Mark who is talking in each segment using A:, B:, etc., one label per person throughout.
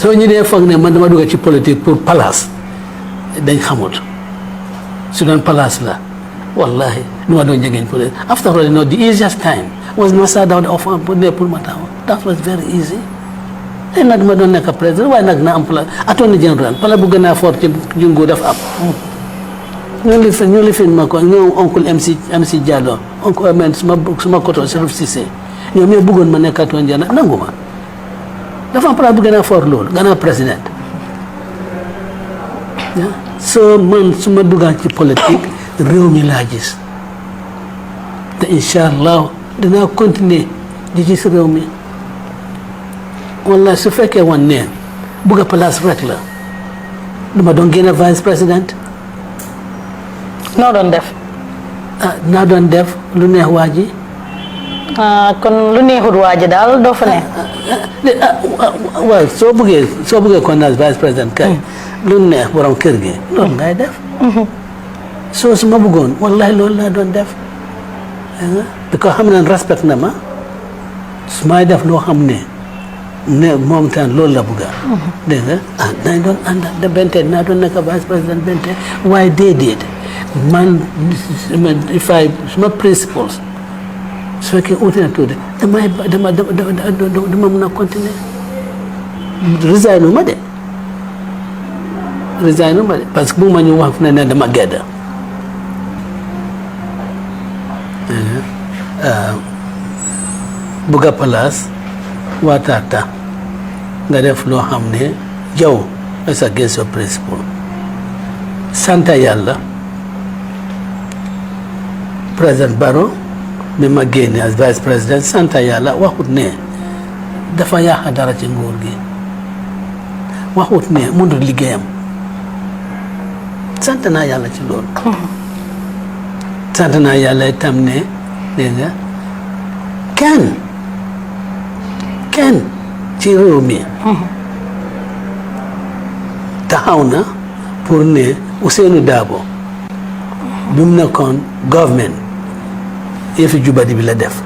A: soo ñu dee foog ne man dama dugg ci politique pour place dañ xamut su doon place la wallahi nu ma doon jegeñ politique after all, the easiest time was Massa Dawda offer pour MUTAFA. That was very easy. Tey nag ma doon nekk président waaye nag na am place attorney general pala bu gën a fort ci jungo daf am. ñu li fi ma ko ñoom oncle MC Diallo oncle Amen suma koto Serif Cissé ñoom ñoo bëggoon ma nekk attorney general nangu ma dafa am place bu gën a fort loolu gën a président so man su ma duggaan ci politique réew mi laa gis te incha allah dinaa continuer di gis réew mi wallahi su fekkee woon ne bugg a place rek la du ma doon génne vice président
B: noo doon def
A: naa doon def lu neex waa ji
B: kon lu neexut waa ji daal doo fa ne
A: waaw soo buggee kon naas vice président kay lu neex borom kër gi loolu ngay def soo su ma bëggoon wallahi loolu laa doon def because xam ne respect na ma su may def loo xam ne moom tam loolu la bëgga dégg nga nañ doon ànd de bente naa doon nekk vice président bente waaye déedéet man suma principles su fekkee uute na tuuti dama mën a continuer resign ma de parce que bu ma ñu wax fu ne dama gedda bugg a place waataata nga def loo xam ne jaw est against your principle santa yàlla président Barrow mi ma génne as vice président santa yàlla waxut ne dafa yàq dara ci nguur gi waxut ne mënul liggéeyam sant naa yàlla ci loolu sant naa yàlla itam ne dégg nga kenn ci réew mi taxaw na pour ne Ousseynou Dabo bi mu nekkoon government yëfi jubadi bi la def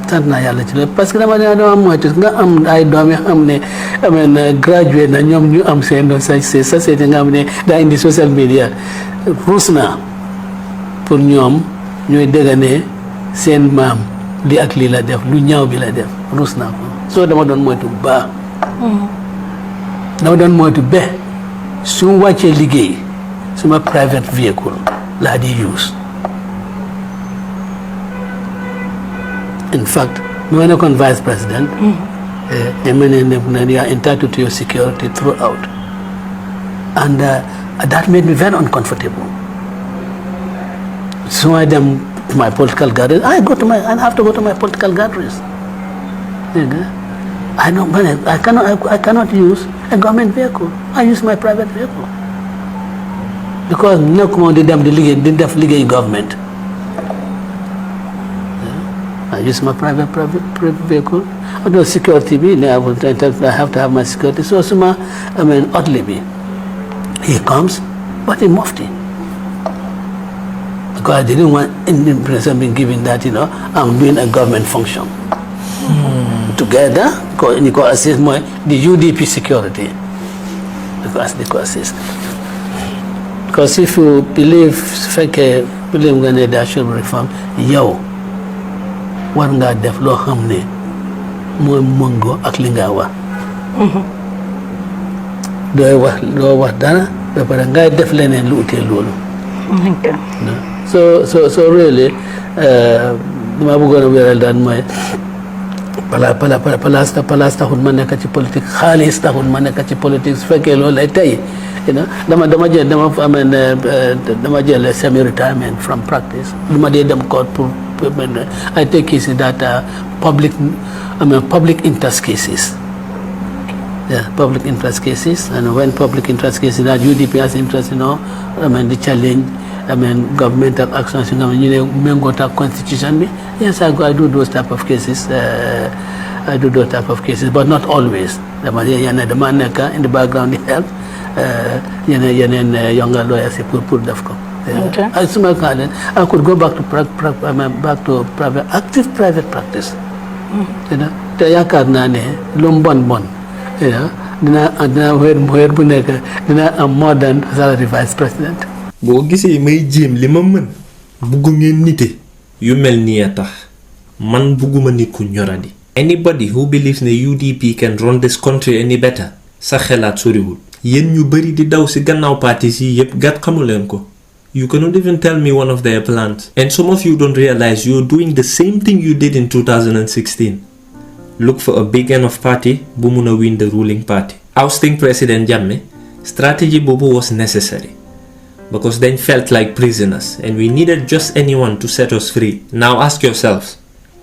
A: sant naa yàlla ci loolu parce que dama moytu nga am ay doom yoo xam ne amee gradué na ñoom ñu am seen société nga xam ne daa indi social media ruus naa pour ñoom ñooy dégg ne seen maam li ak lii la def lu ñaaw bi la def ruus naa ko soo dama doon moytu bu baax dama doon moytu ba su wàccee liggéey suma private vehicle laa di use in fact when I nekkoon vice president they are entitled to your security throughout and that made me very uncomfortable so I dem to my political gatherings I have to go to my political gatherings I cannot use a government vehicle I use my private vehicle because nekkuma di dem di def liggéey government I use my private vehicle. Although security I have to have my security. So oddly he comes, but in mufti. Because I didn't want any impression being given that, I'm doing a government function. Together, you assist the UDP security. Because they assist. Because if you believe there should be reform, war ngaa def loo xam ne mooy mëngoo ak li nga wax doo wax dara ba pare ngay def leneen lu utee loolu so really dama bëggoon a wéral daan mooy place taxul ma nekk ci politique xaalis taxul ma nekk ci politique su fekkee loolu lay tey dama jël semi retirement from practice lu ma dee dem court pour I take cases that are public interest cases. Yeah, public interest cases. And when public interest cases that UDP has interest, the challenge, governmental actions, constitution. Yes, I do those type of cases. But not always. The man in the background help. Younger lawyers put the
B: Okay.
A: I could go back to active private practice. Te yaakaar naa ne lu bon dina weer bu nekk dina am more than salary vice president.
C: boo gisee may jéem li ma mën buggu ngeen nite yu mel nii a tax man bugguma nit ku ñoradi. Anybody who believes ne UDP can run this country any better sa xelaat soriwul. yéen ñu bari di daw ci gannaaw parties yi yépp gàtt xamuleen ko. You cannot even tell me one of their plans. And some of you don't realize you're doing the same thing you did in 2016. Look for a big enough party bu mun a win the ruling party. Ousting President Jammeh, strategy bobu was necessary. Because they felt like prisoners and we needed just anyone to set us free. Now ask yourselves,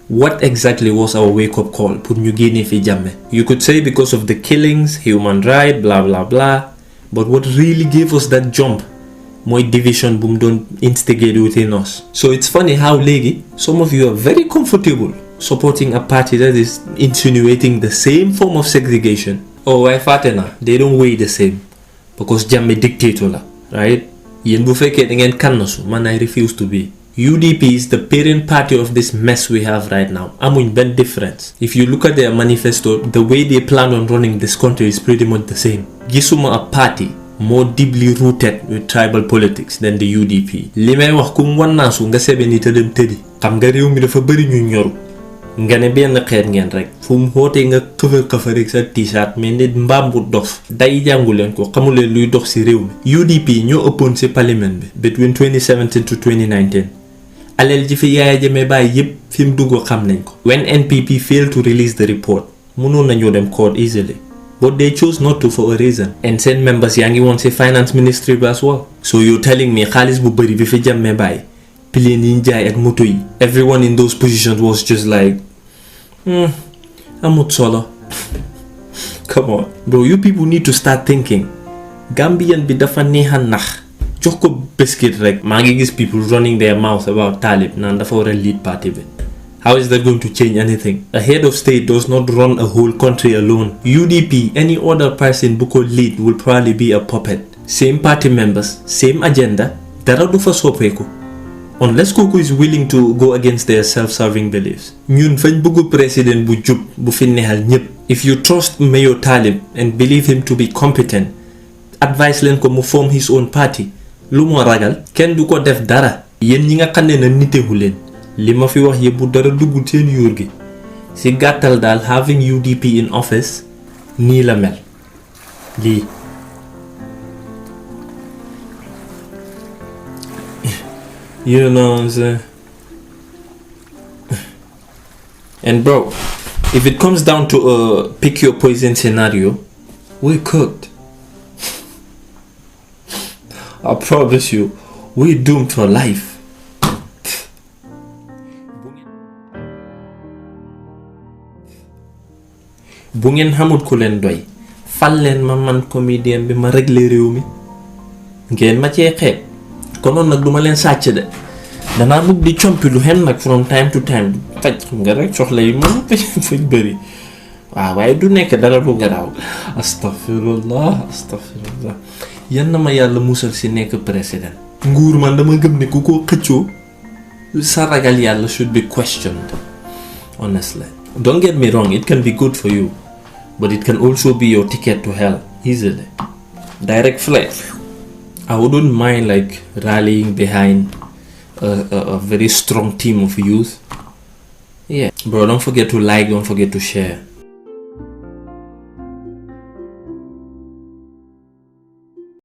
C: what exactly was our wake-up call pour ñu génne fi Jammeh? You could say because of the killings, human rights, blah blah blah. But what really gave us that jump? More division boom don't instigate within us. So it's funny how léegi some of you are very comfortable supporting a party that is insinuating the same form of segregation. Oh, why fatena? They don't weigh the same because Jammeh dictator la, right? Yen bu fekkee da ngeen kannasu, man I refuse to be. UDP is the parent party of this mess we have right now. Amuñ ben difference. If you look at their manifesto, the way they plan on running this country is pretty much the same. Gisuma a party more deeply rooted with tribal politics than the UDP. Li may wax kum wannaasu nga sebe ni te dem tëddi. Xam nga réew mi dafa bari ñu ñoru. Nga ne benn xeet ngeen rek. Fu mu xootee nga këfa rek sa t-shirt mais nit mbaam bu dof. Day jàngu leen ko xamuleen luy dox ci réew mi. UDP ñoo ëppoon ci parlement bi between 2017 to 2019. Alel ji fi Yaya Jammeh bàyyi yépp fi mu dugg xam nañ ko. When NPP failed to release the report, mënoon nañoo dem court easily. But they chose not to for a reason. And send members yangi want say finance ministry as well. So you're telling me xaalis bu bari bi fi Jammeh bàyyi plane yi njaay ak moto yi, everyone in those positions was just like amut solo. Come on bro, you people need to start thinking. Gambian bi dafa neexa nax jox ko biscuit rek. Maa ngi gis people running their mouth about Talib naan dafa war a lead party bi. How is that going to change anything? A head of state does not run a whole country alone. UDP, any other person who could lead will probably be a puppet. Same party members, same agenda, dara du fa soppeeku. Unless Koko is willing to go against their self-serving beliefs. Ñun fañ bëgg president bu jub bu fi neexal ñépp. If you trust Mayor Talib and believe him to be competent, advise leen ko mu form his own party. Lu mo ragal, kenn du ko def dara. Yéen ñi nga xam ne na nitewu leen. Li ma fi wax yëpp bu dara duggul seen yuur gi si gàttal daal having UDP in office nii la mel lii you know what I'm saying? And bro, if it comes down to a pick your poison scenario, we're cooked. I promise you, we're doomed for life. Bu ngeen xamut ku leen doy fal leen ma man comédien bi ma régler réew mi ngeen ma cee xeeb konoon nag duma leen sàcc de danaa mug di compi lu xem nag from time to time faj xam nga rek soxla yi moom faj bëri waaw waaye du nekk dara lu garaaw. Astaghfirullah yan na ma yàlla musal si nekk président. Nguur man dama gëm ne ku ko xëccoo sa ragal yàlla should be questioned honestly. Don't get me wrong, it can be good for you, but it can also be your ticket to hell easily. Direct flight. I wouldn't mind like rallying behind a very strong team of youth. Yeah, bro, don't forget to like, don't forget to share.